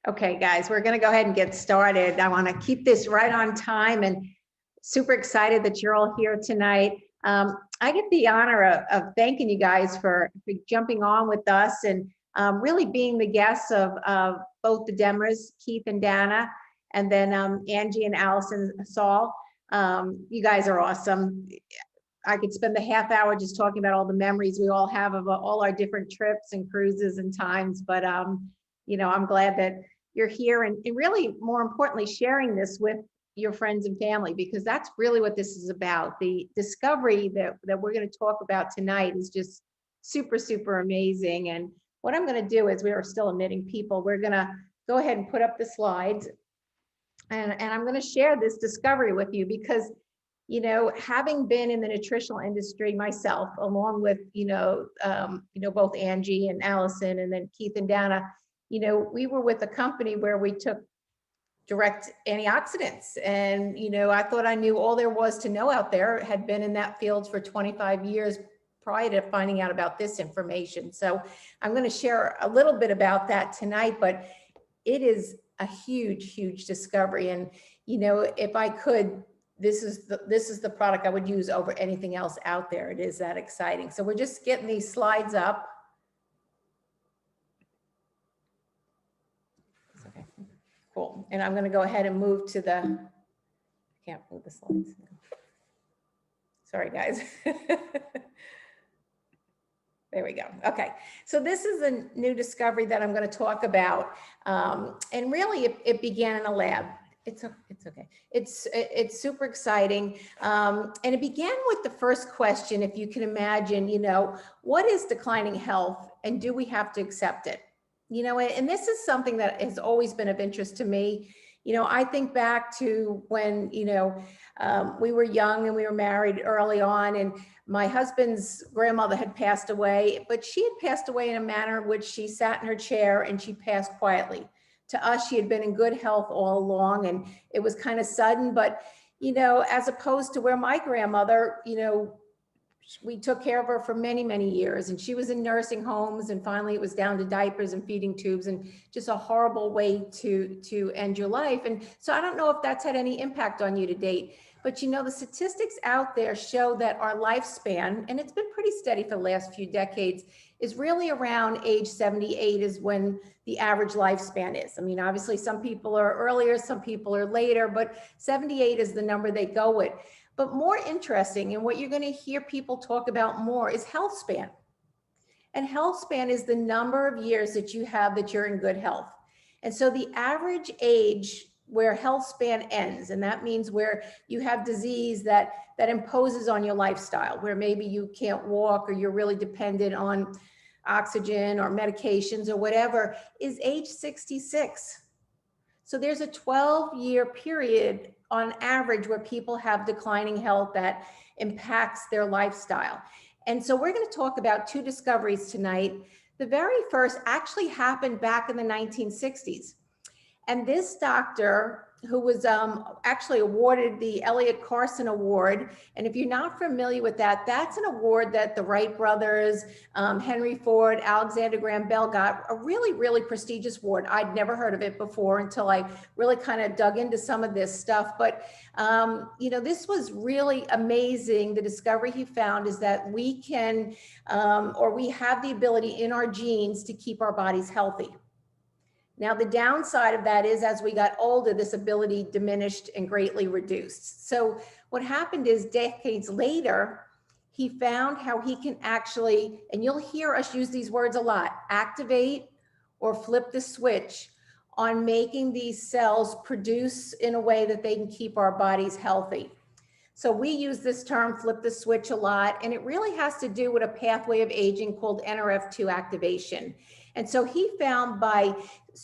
Okay, guys, we're going to go ahead and get started. I want to keep this right on time and super excited that you're all here tonight. I get the honor of thanking you guys for jumping on with us and really being the guests of both the Demmas, Keith and Dana, and then Angie and Allison Sahl. You guys are awesome. I could spend the half hour just talking about all the memories we all have of all our different trips and cruises and times, but you know, I'm glad that you're here and really more importantly sharing this with your friends and family, because that's really what this is about. The discovery that we're going to talk about tonight is just super amazing. And what I'm going to do is, we are still admitting people, we're going to go ahead and put up the slides and I'm going to share this discovery with you, because you know, having been in the nutritional industry myself, along with, both Angie and Allison and then Keith and Dana, you know, we were with a company where we took direct antioxidants. And, you know, I thought I knew all there was to know out there. Had been in that field for 25 years prior to finding out about this information. So I'm going to share a little bit about that tonight, but it is a huge discovery. And, you know, if I could, this is the product I would use over anything else out there. It is that exciting. So we're just getting these slides up. Okay, cool. And I'm going to go ahead and move to the, I can't move the slides. Sorry, guys. There we go. Okay, so this is a new discovery that I'm going to talk about, and really it began in a lab. It's okay. It's super exciting, and it began with the first question. If you can imagine, you know, what is declining health, and do we have to accept it? You know, and this is something that has always been of interest to me. You know, I think back to when, you know, we were young and we were married early on, and my husband's grandmother had passed away, but she had passed away in a manner in which she sat in her chair and she passed quietly. To us, she had been in good health all along, and it was kind of sudden. But, you know, as opposed to where my grandmother, you know, we took care of her for many years, and she was in nursing homes, and finally it was down to diapers and feeding tubes, and just a horrible way to end your life. And so I don't know if that's had any impact on you to date, but you know, the statistics out there show that our lifespan, and it's been pretty steady for the last few decades, is really around age 78 is when the average lifespan is. I mean, obviously some people are earlier, some people are later, but 78 is the number they go with. But more interesting, and what you're going to hear people talk about more, is health span. And health span is the number of years that you have that you're in good health. And so the average age where health span ends, and that means where you have disease that imposes on your lifestyle, where maybe you can't walk or you're really dependent on oxygen or medications or whatever, is age 66. So there's a 12-year period on average where people have declining health that impacts their lifestyle. And so we're going to talk about two discoveries tonight. The very first actually happened back in the 1960s. And this doctor, who was actually awarded the Elliott Carson Award. And if you're not familiar with that, that's an award that the Wright brothers, Henry Ford, Alexander Graham Bell got, a really prestigious award. I'd never heard of it before until I really kind of dug into some of this stuff. But, you know, this was really amazing. The discovery he found is that we can, or we have the ability in our genes to keep our bodies healthy. Now, the downside of that is as we got older, this ability diminished and greatly reduced. So what happened is decades later, he found how he can actually, and you'll hear us use these words a lot, activate or flip the switch on making these cells produce in a way that they can keep our bodies healthy. So we use this term flip the switch a lot, and it really has to do with a pathway of aging called NRF2 activation. And so he found by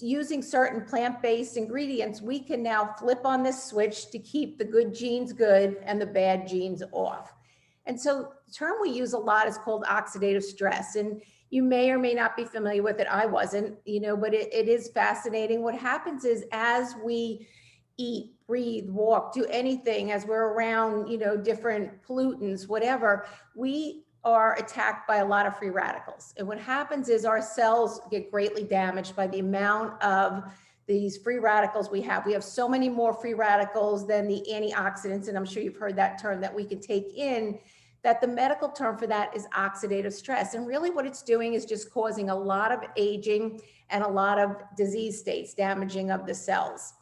using certain plant-based ingredients, we can now flip on this switch to keep the good genes good and the bad genes off. And so the term we use a lot is called oxidative stress. And you may or may not be familiar with it. I wasn't, you know, but it is fascinating. What happens is as we eat, breathe, walk, do anything, as we're around, you know, different pollutants, whatever, we are attacked by a lot of free radicals. And what happens is our cells get greatly damaged by the amount of these free radicals we have. We have so many more free radicals than the antioxidants, and I'm sure you've heard that term, that we can take in, that the medical term for that is oxidative stress. And really what it's doing is just causing a lot of aging and a lot of disease states, damaging of the cells.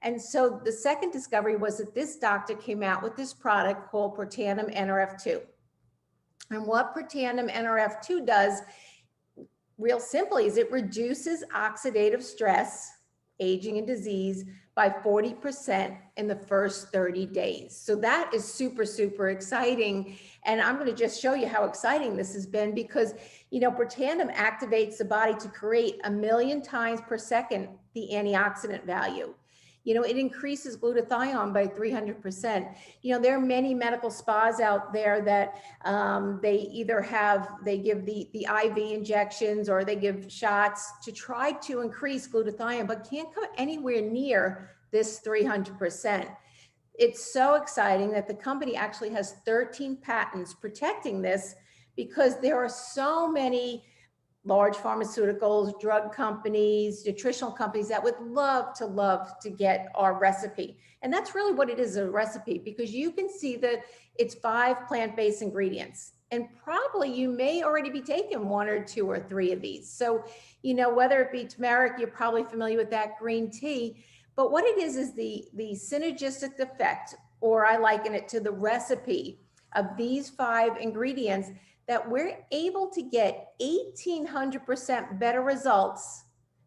And so the second discovery was that this doctor came out with this product called Protandim NRF2. And what Protandim NRF2 does, real simply, is it reduces oxidative stress, aging and disease, by 40% in the first 30 days. So that is super, super exciting. And I'm going to just show you how exciting this has been, because, you know, Protandim activates the body to create 1,000,000 times per second the antioxidant value. You know, it increases glutathione by 300%. You know, there are many medical spas out there that they either they give the IV injections or they give shots to try to increase glutathione, but can't come anywhere near this 300%. It's so exciting that the company actually has 13 patents protecting this, because there are so many large pharmaceuticals, drug companies, nutritional companies that would love to get our recipe. And that's really what it is, a recipe, because you can see that it's 5 plant-based ingredients. And probably you may already be taking 1 or 2 or 3 of these. So, you know, whether it be turmeric, you're probably familiar with that, green tea, but what it is the synergistic effect, or I liken it to the recipe of these 5 ingredients, that we're able to get 1,800% better results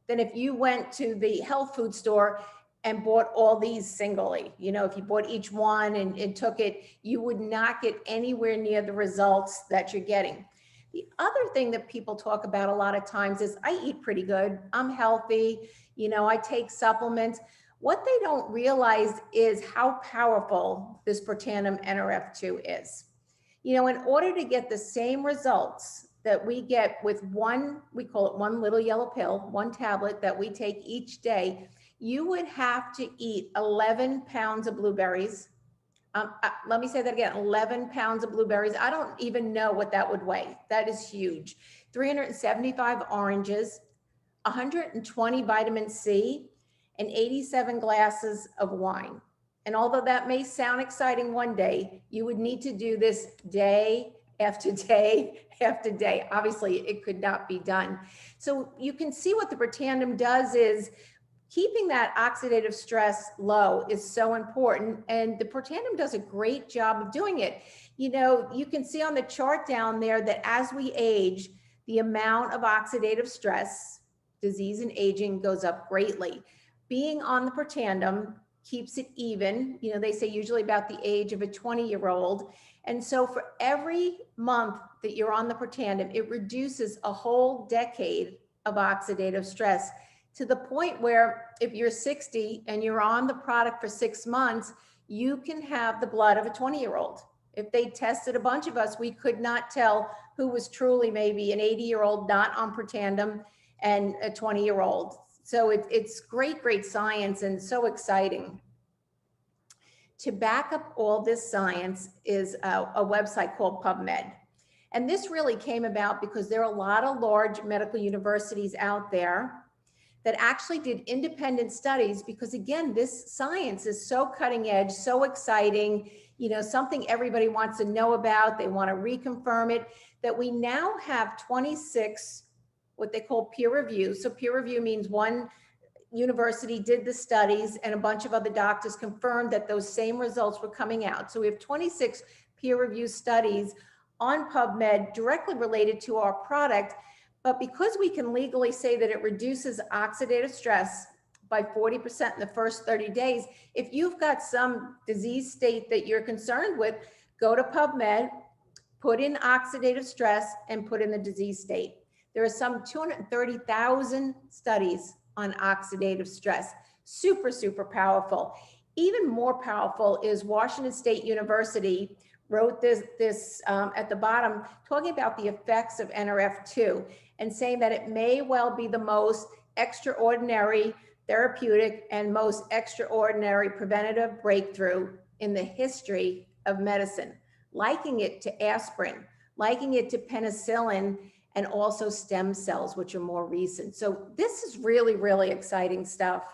than if you went to the health food store and bought all these singly. You know, if you bought each one and took it, you would not get anywhere near the results that you're getting. The other thing that people talk about a lot of times is, I eat pretty good, I'm healthy, you know, I take supplements. What they don't realize is how powerful this Protandim NRF2 is. You know, in order to get the same results that we get with one, we call it one little yellow pill, 1 tablet that we take each day, you would have to eat 11 pounds of blueberries. Let me say that again, 11 pounds of blueberries. I don't even know what that would weigh. That is huge. 375 oranges, 120 vitamin C, and 87 glasses of wine. And although that may sound exciting one day, you would need to do this day after day after day. Obviously, it could not be done. So you can see what the Protandim does is keeping that oxidative stress low is so important. And the Protandim does a great job of doing it. You know, you can see on the chart down there that as we age, the amount of oxidative stress, disease and aging goes up greatly. Being on the Protandim keeps it even. You know, they say usually about the age of a 20-year-old. And so for every month that you're on the Protandim, it reduces a whole decade of oxidative stress, to the point where if you're 60 and you're on the product for 6 months, you can have the blood of a 20-year-old. If they tested a bunch of us, we could not tell who was truly maybe an 80-year-old not on Protandim and a 20-year-old. So it's great, great science, and so exciting. To back up all this science is a website called PubMed. And this really came about because there are a lot of large medical universities out there that actually did independent studies, because again, this science is so cutting edge, so exciting, you know, something everybody wants to know about, they want to reconfirm it, that we now have 26 what they call peer review. So peer review means one university did the studies and a bunch of other doctors confirmed that those same results were coming out. So we have 26 peer review studies on PubMed directly related to our product. But because we can legally say that it reduces oxidative stress by 40% in the first 30 days, if you've got some disease state that you're concerned with, go to PubMed, put in oxidative stress, and put in the disease state. There are some 230,000 studies on oxidative stress. Super, super powerful. Even more powerful is Washington State University wrote this at the bottom, talking about the effects of NRF2 and saying that it may well be the most extraordinary therapeutic and most extraordinary preventative breakthrough in the history of medicine, liking it to aspirin, liking it to penicillin, and also stem cells, which are more recent. So this is really, really exciting stuff.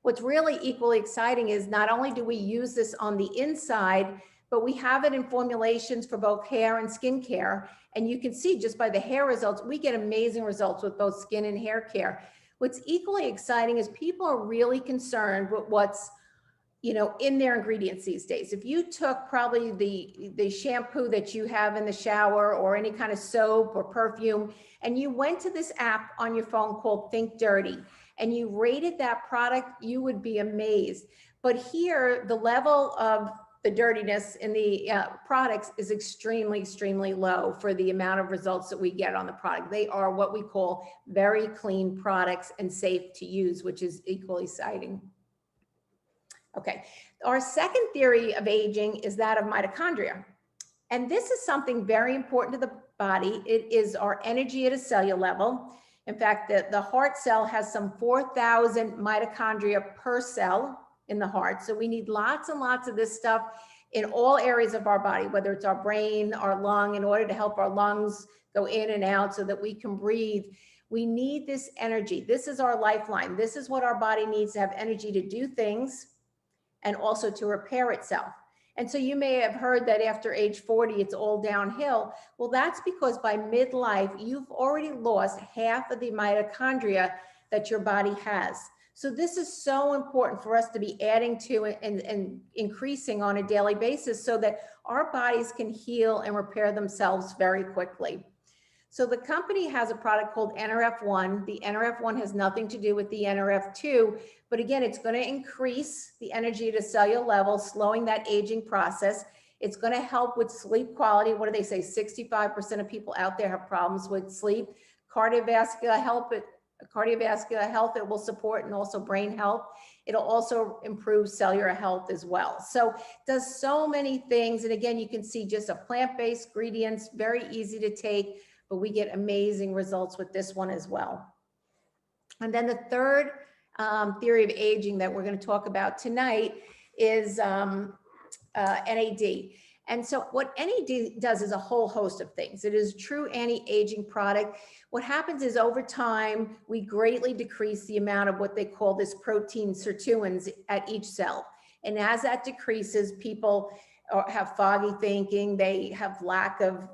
What's really equally exciting is not only do we use this on the inside, but we have it in formulations for both hair and skin care. And you can see just by the hair results, we get amazing results with both skin and hair care. What's equally exciting is people are really concerned with what's in their ingredients these days. If you took probably the shampoo that you have in the shower or any kind of soap or perfume, and you went to this app on your phone called Think Dirty, and you rated that product, you would be amazed. But here, the level of the dirtiness in the products is extremely, extremely low for the amount of results that we get on the product. They are what we call very clean products and safe to use, which is equally exciting. Okay, our second theory of aging is that of mitochondria. And this is something very important to the body. It is our energy at a cellular level. In fact, the heart cell has some 4,000 mitochondria per cell in the heart. So we need lots and lots of this stuff in all areas of our body, whether it's our brain, our lung, in order to help our lungs go in and out so that we can breathe. We need this energy. This is our lifeline. This is what our body needs to have energy to do things and also to repair itself. And so you may have heard that after age 40, it's all downhill. Well, that's because by midlife, you've already lost half of the mitochondria that your body has. So this is so important for us to be adding to and increasing on a daily basis so that our bodies can heal and repair themselves very quickly. So the company has a product called NRF1. The NRF1 has nothing to do with the NRF2, but again, it's going to increase the energy at a cellular level, slowing that aging process. It's going to help with sleep quality. What do they say? 65% of people out there have problems with sleep. Cardiovascular health, it will support, and also brain health. It'll also improve cellular health as well. So it does so many things. And again, you can see just a plant-based ingredients, very easy to take, but we get amazing results with this one as well. And then the third theory of aging that we're going to talk about tonight is NAD. And so what NAD does is a whole host of things. It is a true anti-aging product. What happens is over time, we greatly decrease the amount of what they call this protein sirtuins at each cell. And as that decreases, people have foggy thinking, they have lack of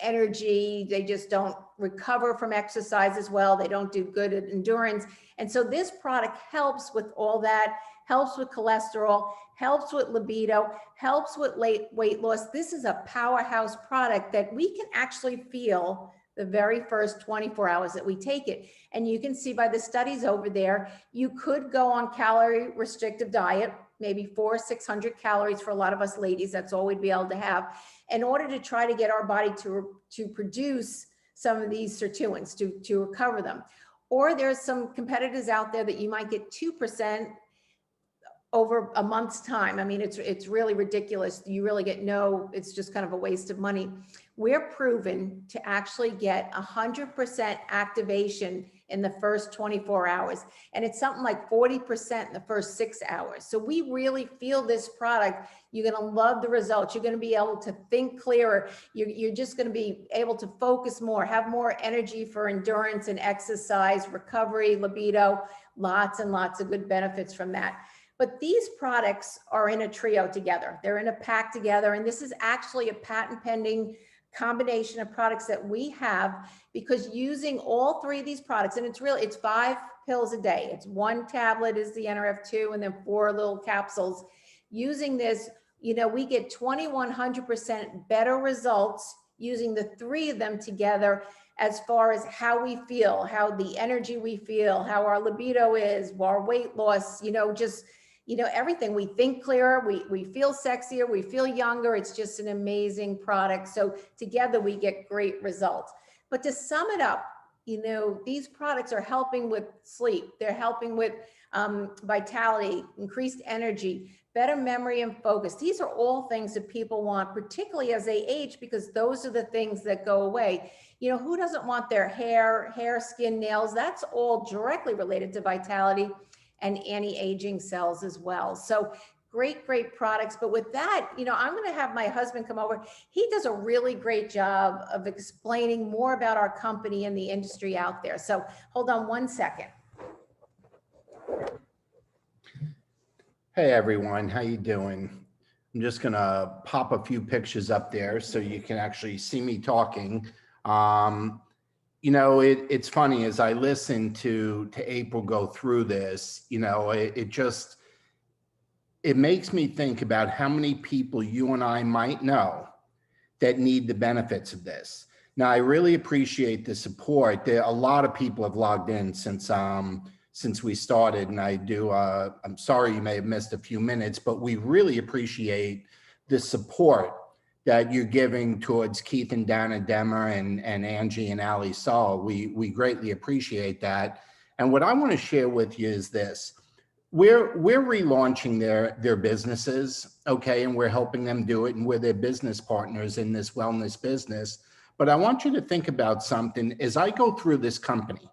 energy, they just don't recover from exercise as well, they don't do good at endurance. And so this product helps with all that, helps with cholesterol, helps with libido, helps with weight loss. This is a powerhouse product that we can actually feel the very first 24 hours that we take it. And you can see by the studies over there, you could go on calorie restrictive diet, maybe 400 or 600 calories for a lot of us ladies, that's all we'd be able to have, in order to try to get our body to produce some of these sirtuins, to recover them. Or there's some competitors out there that you might get 2% over a month's time. I mean, it's really ridiculous. You really get it's just kind of a waste of money. We're proven to actually get 100% activation in the first 24 hours. And it's something like 40% in the first 6 hours. So we really feel this product. You're going to love the results. You're going to be able to think clearer. You're just going to be able to focus more, have more energy for endurance and exercise, recovery, libido, lots and lots of good benefits from that. But these products are in a trio together. They're in a pack together. And this is actually a patent pending combination of products that we have, because using all three of these products, and it's 5 pills a day. It's 1 tablet is the NRF2 and then 4 little capsules. Using this, we get 2,100% better results using the 3 of them together as far as how we feel, how the energy we feel, how our libido is, our weight loss, everything. We think clearer, we feel sexier, we feel younger. It's just an amazing product. So together we get great results. But to sum it up, these products are helping with sleep. They're helping with vitality, increased energy, better memory and focus. These are all things that people want, particularly as they age, because those are the things that go away. Who doesn't want their hair, skin, nails? That's all directly related to vitality and anti-aging cells as well. So great products. But with that, I'm going to have my husband come over. He does a really great job of explaining more about our company and the industry out there. So hold on one second. Hey everyone, how you doing? I'm just gonna pop a few pictures up there so you can actually see me talking. Um, it's funny as I listen to April go through this. It makes me think about how many people you and I might know that need the benefits of this. Now, I really appreciate the support. A lot of people have logged in since we started, and I'm sorry you may have missed a few minutes, but we really appreciate the support that you're giving towards Keith and Dana Demma and Angie and Ali Sahl. We greatly appreciate that. And what I want to share with you is this. We're relaunching their businesses, okay, and we're helping them do it, and we're their business partners in this wellness business. But I want you to think about something as I go through this company,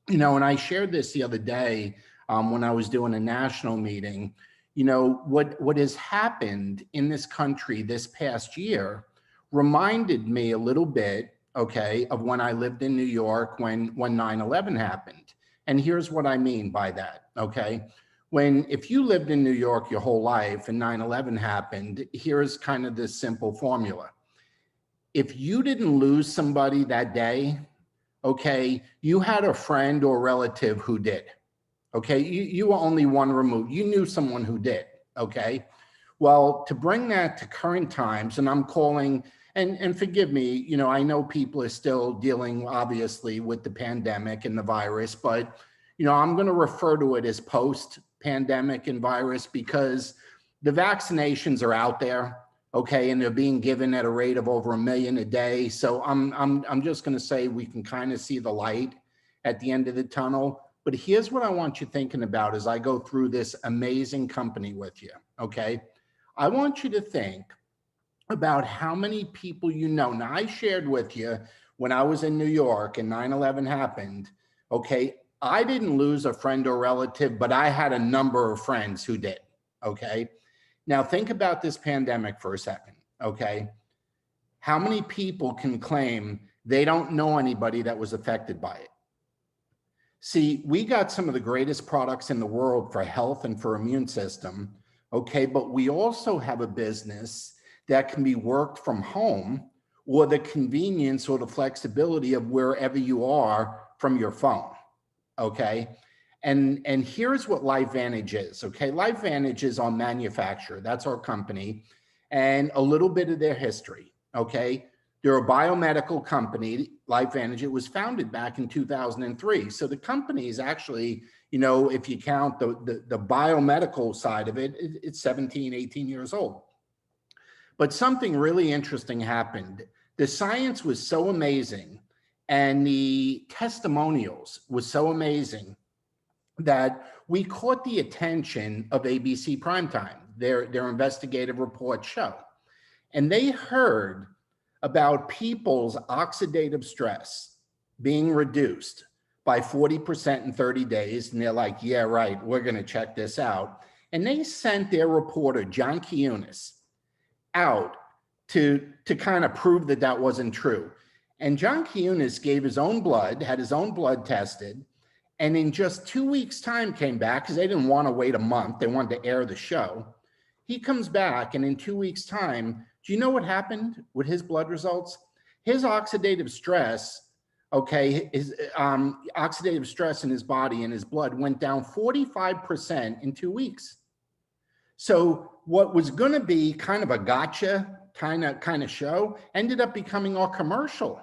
and I shared this the other day when I was doing a national meeting. What has happened in this country this past year reminded me a little bit, okay, of when I lived in New York when 9/11 happened. And here's what I mean by that, okay? If you lived in New York your whole life and 9/11 happened, here's kind of this simple formula. If you didn't lose somebody that day, okay, you had a friend or relative who did. Okay, you were only one removed. You knew someone who did. Okay, well, to bring that to current times, and I'm calling, and forgive me, I know people are still dealing obviously with the pandemic and the virus, but I'm going to refer to it as post-pandemic and virus because the vaccinations are out there. Okay, and they're being given at a rate of over 1 million a day. So I'm just going to say we can kind of see the light at the end of the tunnel. But here's what I want you thinking about as I go through this amazing company with you. Okay, I want you to think about how many people you know. Now, I shared with you when I was in New York and 9/11 happened. Okay, I didn't lose a friend or relative, but I had a number of friends who did. Okay. Now think about this pandemic for a second, okay? How many people can claim they don't know anybody that was affected by it? See, we got some of the greatest products in the world for health and for immune system, okay? But we also have a business that can be worked from home or the convenience or the flexibility of wherever you are from your phone, okay? And here's what LifeVantage is, okay? LifeVantage is our manufacturer, that's our company, and a little bit of their history, okay? They're a biomedical company, LifeVantage. It was founded back in 2003. So the company is actually, if you count the biomedical side of it, it's 17, 18 years old. But something really interesting happened. The science was so amazing and the testimonials was so amazing that we caught the attention of ABC Primetime, their investigative report show. And they heard about people's oxidative stress being reduced by 40% in 30 days. And they're like, yeah, right, we're going to check this out. And they sent their reporter, John Quiñones, out to kind of prove that that wasn't true. And John Quiñones gave his own blood, had his own blood tested, and in just 2 weeks' time came back because they didn't want to wait a month. They wanted to air the show. He comes back, and in 2 weeks' time, do you know what happened with his blood results? His oxidative stress, okay, his oxidative stress in his body and his blood went down 45% in 2 weeks. So what was going to be kind of a gotcha kind of show ended up becoming our commercial.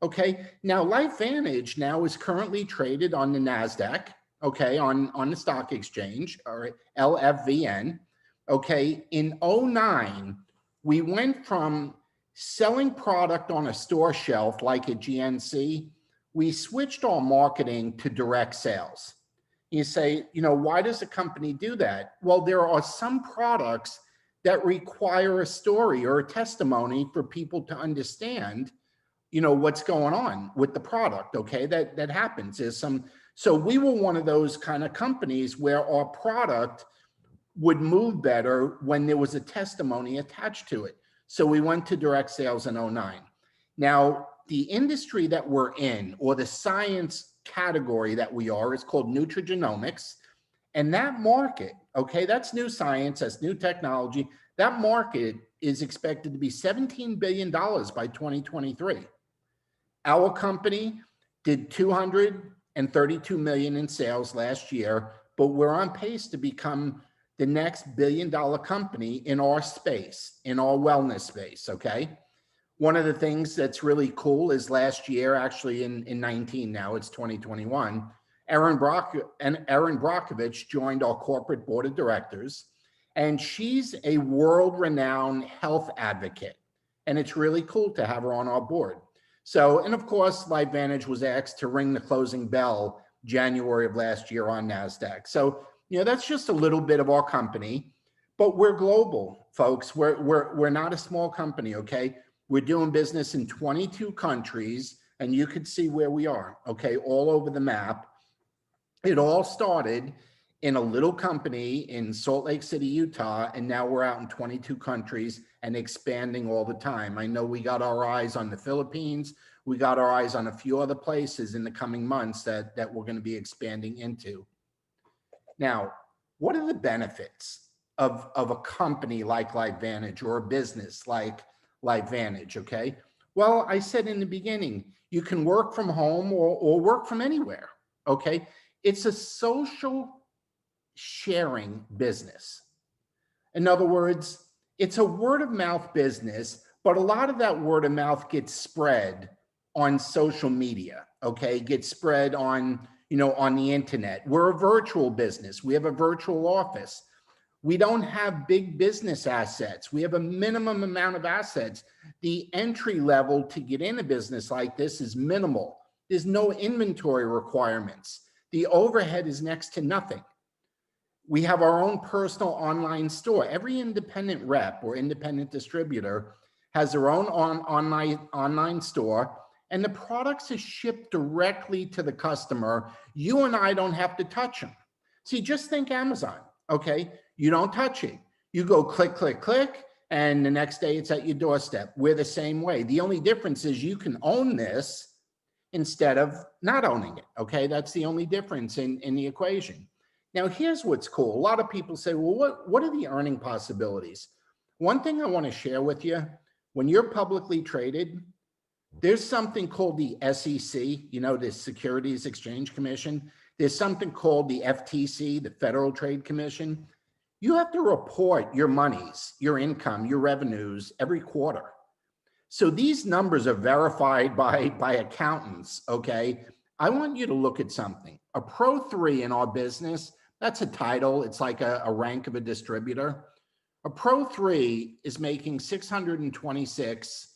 Okay, now LifeVantage now is currently traded on the NASDAQ, okay, on the stock exchange, or LFVN. Okay, in 2009, we went from selling product on a store shelf like at GNC, we switched our marketing to direct sales. You say, why does a company do that? Well, there are some products that require a story or a testimony for people to understand what's going on with the product. Okay, that happens. So we were one of those kind of companies where our product would move better when there was a testimony attached to it. So we went to direct sales in 2009. Now, the industry that we're in, or the science category that we are, is called nutrigenomics. And that market, okay, that's new science, that's new technology. That market is expected to be $17 billion by 2023. Our company did 232 million in sales last year, but we're on pace to become the next billion-dollar company in our space, in our wellness space, okay? One of the things that's really cool is last year, actually in 19 now, it's 2021, Erin Brockovich joined our corporate board of directors, and she's a world-renowned health advocate. And it's really cool to have her on our board. So, and of course, LifeVantage was asked to ring the closing bell January of last year on NASDAQ. So, that's just a little bit of our company, but we're global, folks. We're not a small company, okay? We're doing business in 22 countries, and you could see where we are, okay, all over the map. It all started in a little company in Salt Lake City, Utah, and now we're out in 22 countries and expanding all the time. I know we got our eyes on the Philippines. We got our eyes on a few other places in the coming months that we're going to be expanding into. Now, what are the benefits of a company like LifeVantage or a business like LifeVantage, okay? Well, I said in the beginning, you can work from home or work from anywhere, okay? It's a social sharing business. In other words, it's a word of mouth business, but a lot of that word of mouth gets spread on social media, okay? Gets spread on, on the internet. We're a virtual business. We have a virtual office. We don't have big business assets. We have a minimum amount of assets. The entry level to get in a business like this is minimal. There's no inventory requirements. The overhead is next to nothing. We have our own personal online store. Every independent rep or independent distributor has their own online store, and the products are shipped directly to the customer. You and I don't have to touch them. See, just think Amazon, okay? You don't touch it. You go click, click, click, and the next day it's at your doorstep. We're the same way. The only difference is you can own this instead of not owning it, okay? That's the only difference in the equation. Now, here's what's cool. A lot of people say, well, what are the earning possibilities? One thing I want to share with you, when you're publicly traded, there's something called the SEC, the Securities Exchange Commission. There's something called the FTC, the Federal Trade Commission. You have to report your monies, your income, your revenues every quarter. So these numbers are verified by accountants, okay? I want you to look at something. A Pro 3 in our business, that's a title. It's like a rank of a distributor. A Pro 3 is making $626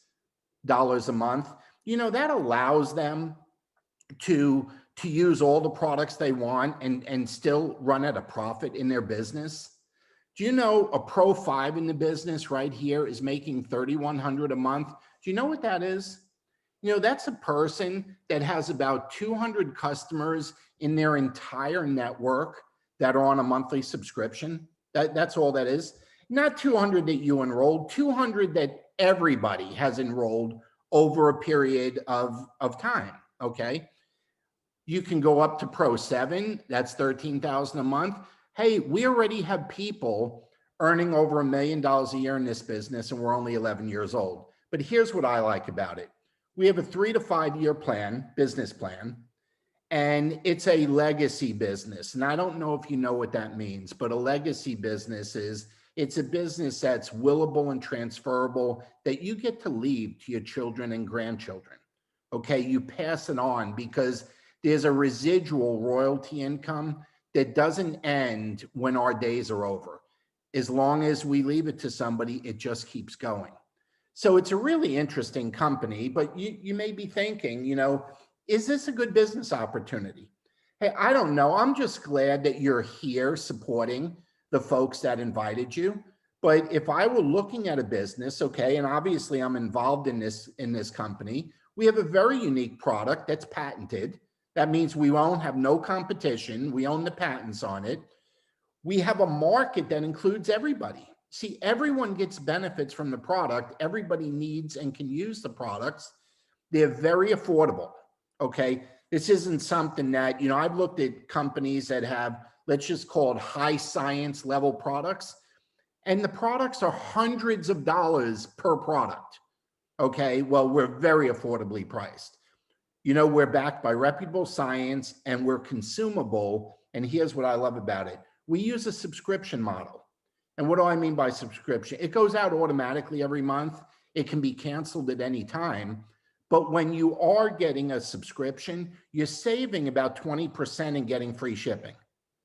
a month. That allows them to use all the products they want and still run at a profit in their business. Do you know a Pro 5 in the business right here is making $3,100 a month? Do you know what that is? That's a person that has about 200 customers in their entire network that are on a monthly subscription. That's all that is. Not 200 that you enrolled, 200 that everybody has enrolled over a period of time, okay? You can go up to Pro 7, that's $13,000 a month. Hey, we already have people earning over $1 million a year in this business, and we're only 11 years old. But here's what I like about it. We have a 3 to 5 year plan, business plan, and it's a legacy business. And I don't know if you know what that means, but a legacy business it's a business that's willable and transferable that you get to leave to your children and grandchildren. Okay, you pass it on because there's a residual royalty income that doesn't end when our days are over. As long as we leave it to somebody, it just keeps going. So it's a really interesting company, but you may be thinking, is this a good business opportunity? Hey, I don't know. I'm just glad that you're here supporting the folks that invited you. But if I were looking at a business, okay, and obviously I'm involved in this company, we have a very unique product that's patented. That means we won't have no competition. We own the patents on it. We have a market that includes everybody. See, everyone gets benefits from the product. Everybody needs and can use the products. They're very affordable, okay? This isn't something that, I've looked at companies that have let's just call it high science level products. And the products are hundreds of dollars per product. Okay, well, we're very affordably priced. We're backed by reputable science and we're consumable. And here's what I love about it. We use a subscription model. And what do I mean by subscription? It goes out automatically every month. It can be canceled at any time. But when you are getting a subscription, you're saving about 20% and getting free shipping.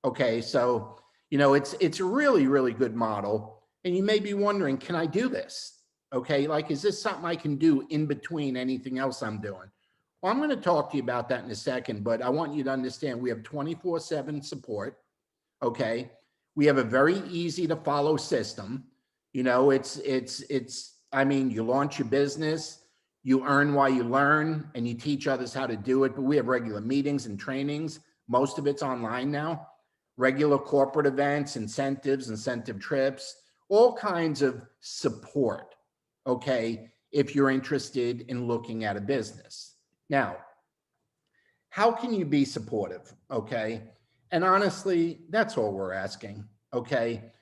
Okay, so, it's a really, really good model. And you may be wondering, can I do this? Okay, like, is this something I can do in between anything else I'm doing? Well, I'm going to talk to you about that in a second, but I want you to understand we have 24/7 support. Okay, we have a very easy to follow system. I mean, you launch your business, you earn while you learn, and you teach others how to do it. But we have regular meetings and trainings. Most of it's online now. Regular corporate events, incentives, incentive trips, all kinds of support. Okay, if you're interested in looking at a business. Now, how can you be supportive? Okay. And honestly, that's all we're asking. Okay.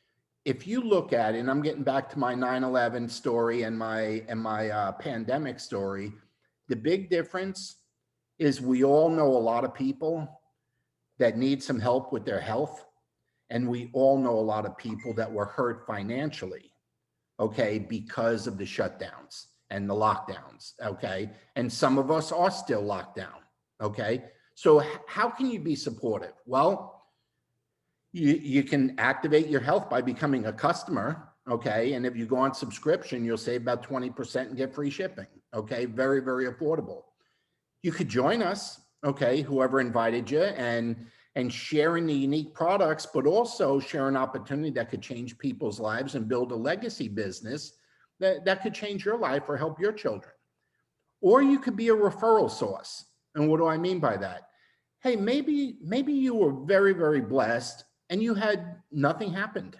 If you look at it, and I'm getting back to my 9/11 story and my pandemic story, the big difference is we all know a lot of people that need some help with their health. And we all know a lot of people that were hurt financially, okay, because of the shutdowns and the lockdowns, okay? And some of us are still locked down, okay? So how can you be supportive? Well, you can activate your health by becoming a customer, okay? And if you go on subscription, you'll save about 20% and get free shipping, okay? Very, very affordable. You could join us, okay, whoever invited you, and sharing the unique products, but also share an opportunity that could change people's lives and build a legacy business that could change your life or help your children. Or you could be a referral source. And what do I mean by that? Hey, maybe you were very, very blessed and you had nothing happened,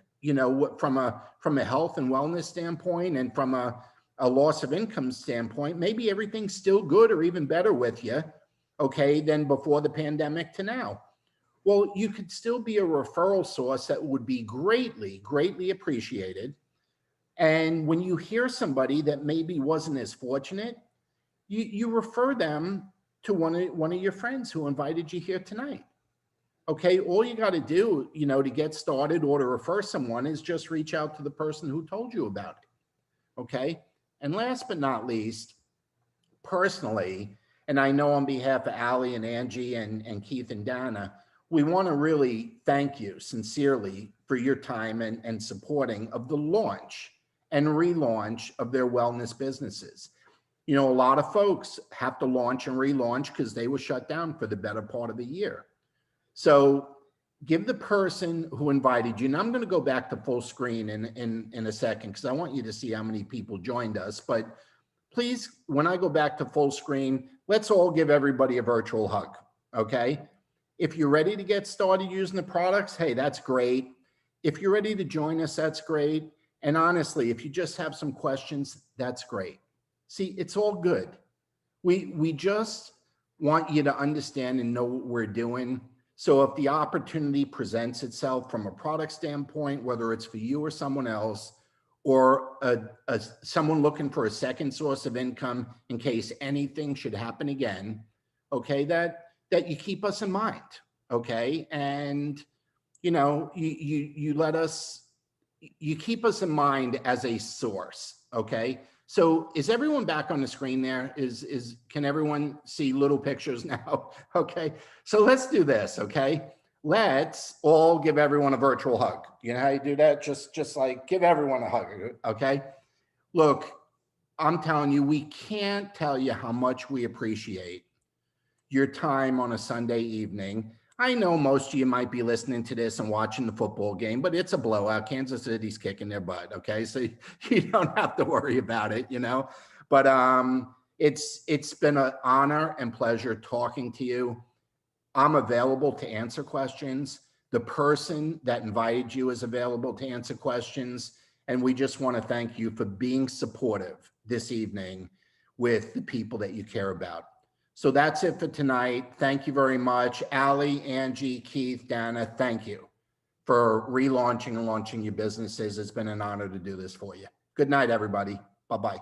from a health and wellness standpoint and from a loss of income standpoint. Maybe everything's still good or even better with you, okay, than before the pandemic to now. Well, you could still be a referral source that would be greatly, greatly appreciated. And when you hear somebody that maybe wasn't as fortunate, you refer them to one of your friends who invited you here tonight. Okay, all you got to do, to get started or to refer someone is just reach out to the person who told you about it. Okay, and last but not least, personally, and I know on behalf of Allie and Angie and Keith and Dana, we want to really thank you sincerely for your time and supporting of the launch and relaunch of their wellness businesses. A lot of folks have to launch and relaunch because they were shut down for the better part of a year. So give the person who invited you, and I'm going to go back to full screen in a second because I want you to see how many people joined us. But please, when I go back to full screen, let's all give everybody a virtual hug, okay? If you're ready to get started using the products, hey, that's great. If you're ready to join us, that's great. And honestly, if you just have some questions, that's great. See, it's all good. We just want you to understand and know what we're doing. So if the opportunity presents itself from a product standpoint, whether it's for you or someone else, or someone looking for a second source of income in case anything should happen again, okay, that you keep us in mind, okay? And, you let us, you keep us in mind as a source, okay? So is everyone back on the screen there? Can everyone see little pictures now? Okay, so let's do this, okay? Let's all give everyone a virtual hug. You know how you do that? Just like give everyone a hug, okay? Look, I'm telling you, we can't tell you how much we appreciate your time on a Sunday evening. I know most of you might be listening to this and watching the football game, but it's a blowout. Kansas City's kicking their butt, okay? So you don't have to worry about it, But it's been an honor and pleasure talking to you. I'm available to answer questions. The person that invited you is available to answer questions. And we just want to thank you for being supportive this evening with the people that you care about. So that's it for tonight. Thank you very much. Allie, Angie, Keith, Dana, thank you for relaunching and launching your businesses. It's been an honor to do this for you. Good night, everybody. Bye-bye.